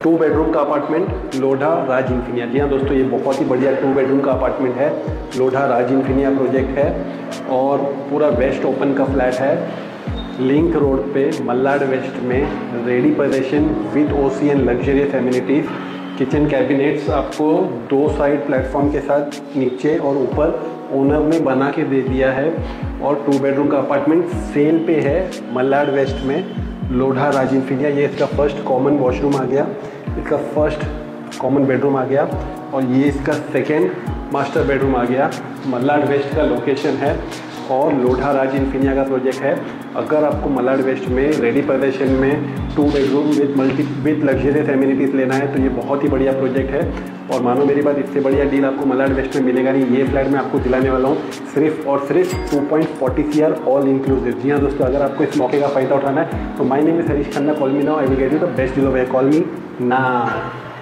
2 bedroom का apartment Lodha राज Infinia. जी हाँ दोस्तों, ये बहुत ही बढ़िया 2 बेडरूम का अपार्टमेंट है। लोढ़ा राज इन्फिनिया प्रोजेक्ट है और पूरा वेस्ट ओपन का फ्लैट है। लिंक रोड पे मल्लाड वेस्ट में ready position with ocean luxurious amenities. Kitchen cabinets आपको 2 साइड प्लेटफॉर्म के साथ नीचे और ऊपर ओनर ने बना के दे दिया है। और 2 बेडरूम का अपार्टमेंट सेल पे है मल्लाड वेस्ट में लोढ़ा राज इन्फिनिया। ये इसका फर्स्ट कॉमन वॉशरूम आ गया, इसका फर्स्ट कॉमन बेडरूम आ गया और ये इसका सेकेंड मास्टर बेडरूम आ गया। मल्लाड वेस्ट का लोकेशन है और लोढ़ा राज इन्फिनिया का प्रोजेक्ट है। अगर आपको मल्लाड वेस्ट में रेडी पोजीशन में 2 बेडरूम विद लग्जरियस एमिनिटीज़ लेना है तो ये बहुत ही बढ़िया प्रोजेक्ट है। और मानो मेरी बात, इससे बढ़िया डील आपको मल्लाड वेस्ट में मिलेगा नहीं। ये फ्लैट मैं आपको दिलाने वाला हूँ सिर्फ और सिर्फ 2.40 CR ऑल इंक्लूसिव। जी हाँ दोस्तों, अगर आपको इस मौके का फ़ायदा उठाना है तो my name is Harish Khanna, call me now, I will get you the best deal of, call me now.